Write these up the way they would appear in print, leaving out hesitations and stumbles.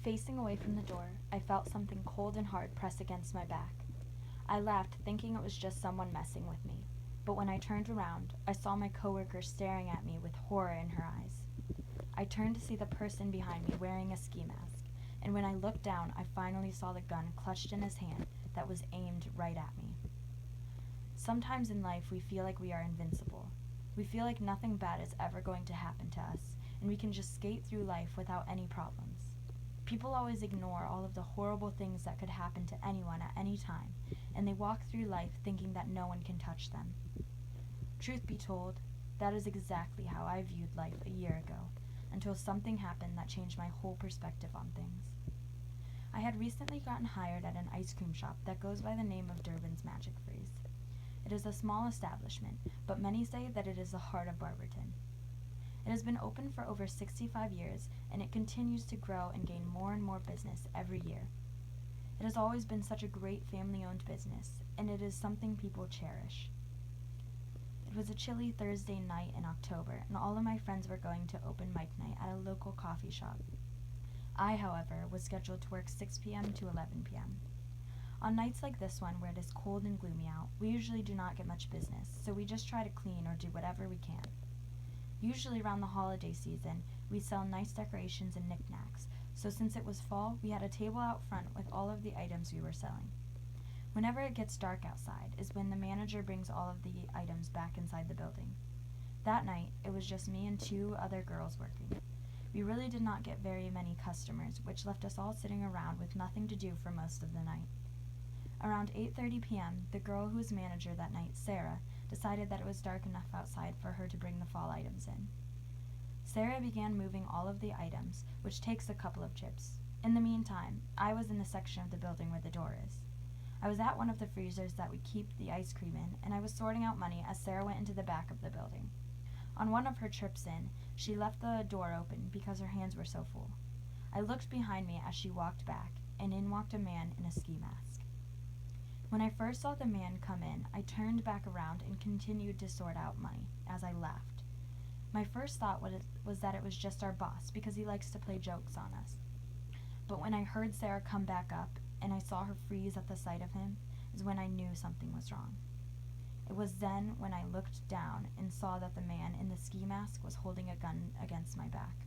Facing away from the door, I felt something cold and hard press against my back. I laughed, thinking it was just someone messing with me. But when I turned around, I saw my coworker staring at me with horror in her eyes. I turned to see the person behind me wearing a ski mask, and when I looked down, I finally saw the gun clutched in his hand that was aimed right at me. Sometimes in life, we feel like we are invincible. We feel like nothing bad is ever going to happen to us, and we can just skate through life without any problems. People always ignore all of the horrible things that could happen to anyone at any time, and they walk through life thinking that no one can touch them. Truth be told, that is exactly how I viewed life a year ago, until something happened that changed my whole perspective on things. I had recently gotten hired at an ice cream shop that goes by the name of Durbin's Magic Freeze. It is a small establishment, but many say that it is the heart of Barberton. It has been open for over 65 years, and it continues to grow and gain more and more business every year. It has always been such a great family-owned business, and it is something people cherish. It was a chilly Thursday night in October, and all of my friends were going to open mic night at a local coffee shop. I, however, was scheduled to work 6 p.m. to 11 p.m. On nights like this one, where it is cold and gloomy out, we usually do not get much business, so we just try to clean or do whatever we can. Usually around the holiday season, we sell nice decorations and knickknacks, so since it was fall, we had a table out front with all of the items we were selling. Whenever it gets dark outside is when the manager brings all of the items back inside the building. That night, it was just me and 2 other girls working. We really did not get very many customers, which left us all sitting around with nothing to do for most of the night. Around 8:30 p.m., the girl who was manager that night, Sarah, decided that it was dark enough outside for her to bring the fall items in. Sarah began moving all of the items, which takes a couple of trips. In the meantime, I was in the section of the building where the door is. I was at one of the freezers that we keep the ice cream in, and I was sorting out money as Sarah went into the back of the building. On one of her trips in, she left the door open because her hands were so full. I looked behind me as she walked back, and in walked a man in a ski mask. When I first saw the man come in, I turned back around and continued to sort out money as I laughed. My first thought was that it was just our boss because he likes to play jokes on us. But when I heard Sarah come back up and I saw her freeze at the sight of him is when I knew something was wrong. It was then when I looked down and saw that the man in the ski mask was holding a gun against my back.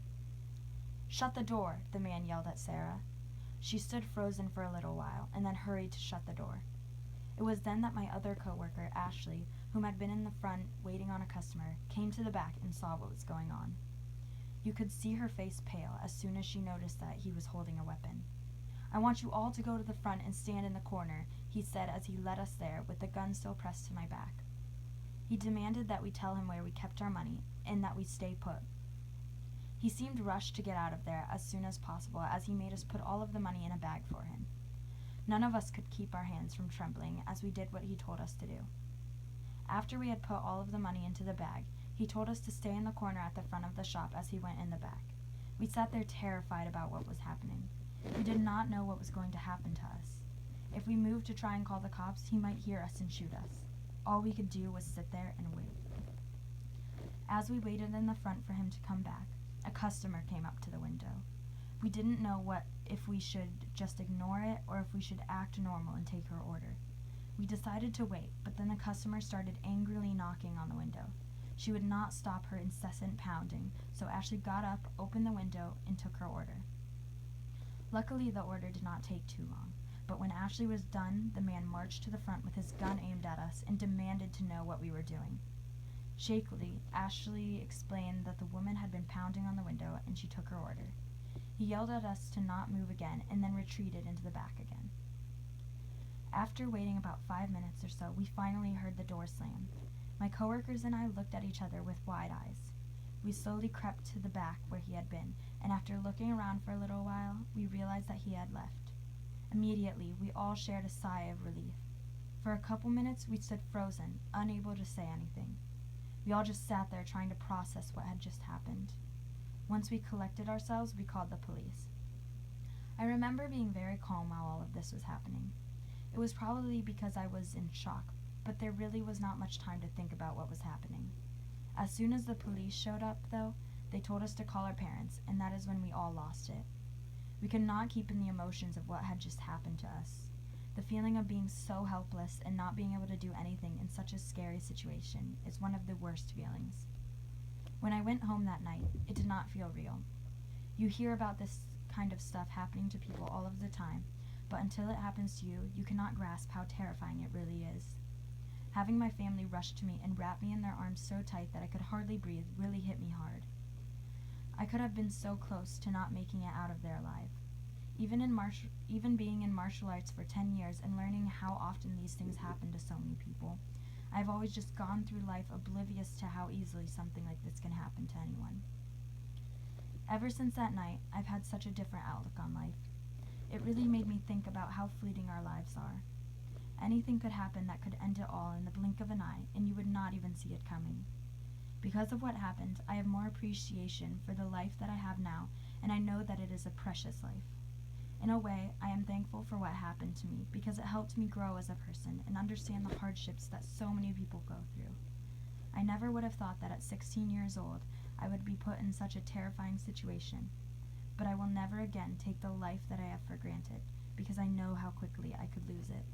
"Shut the door," the man yelled at Sarah. She stood frozen for a little while and then hurried to shut the door. It was then that my other coworker, Ashley, whom had been in the front waiting on a customer, came to the back and saw what was going on. You could see her face pale as soon as she noticed that he was holding a weapon. "I want you all to go to the front and stand in the corner," he said as he led us there with the gun still pressed to my back. He demanded that we tell him where we kept our money and that we stay put. He seemed rushed to get out of there as soon as possible as he made us put all of the money in a bag for him. None of us could keep our hands from trembling as we did what he told us to do. After we had put all of the money into the bag, he told us to stay in the corner at the front of the shop as he went in the back. We sat there terrified about what was happening. We did not know what was going to happen to us. If we moved to try and call the cops, he might hear us and shoot us. All we could do was sit there and wait. As we waited in the front for him to come back, a customer came up to the window. We didn't know if we should just ignore it or if we should act normal and take her order. We decided to wait, but then the customer started angrily knocking on the window. She would not stop her incessant pounding, so Ashley got up, opened the window, and took her order. Luckily, the order did not take too long, but when Ashley was done, the man marched to the front with his gun aimed at us and demanded to know what we were doing. Shakily, Ashley explained that the woman had been pounding on the window and she took her order. He yelled at us to not move again and then retreated into the back again. After waiting about 5 minutes or so, we finally heard the door slam. My coworkers and I looked at each other with wide eyes. We slowly crept to the back where he had been, and after looking around for a little while, we realized that he had left. Immediately, we all shared a sigh of relief. For a couple minutes, we stood frozen, unable to say anything. We all just sat there trying to process what had just happened. Once we collected ourselves, we called the police. I remember being very calm while all of this was happening. It was probably because I was in shock, but there really was not much time to think about what was happening. As soon as the police showed up, though, they told us to call our parents, and that is when we all lost it. We could not keep in the emotions of what had just happened to us. The feeling of being so helpless and not being able to do anything in such a scary situation is one of the worst feelings. When I went home that night, it did not feel real. You hear about this kind of stuff happening to people all of the time, but until it happens to you, you cannot grasp how terrifying it really is. Having my family rush to me and wrap me in their arms so tight that I could hardly breathe really hit me hard. I could have been so close to not making it out of there alive. Even being in martial arts for 10 years and learning how often these things happen to so many people, I've always just gone through life oblivious to how easily something like this can happen to anyone. Ever since that night, I've had such a different outlook on life. It really made me think about how fleeting our lives are. Anything could happen that could end it all in the blink of an eye, and you would not even see it coming. Because of what happened, I have more appreciation for the life that I have now, and I know that it is a precious life. In a way, I am thankful for what happened to me because it helped me grow as a person and understand the hardships that so many people go through. I never would have thought that at 16 years old, I would be put in such a terrifying situation. But I will never again take the life that I have for granted because I know how quickly I could lose it.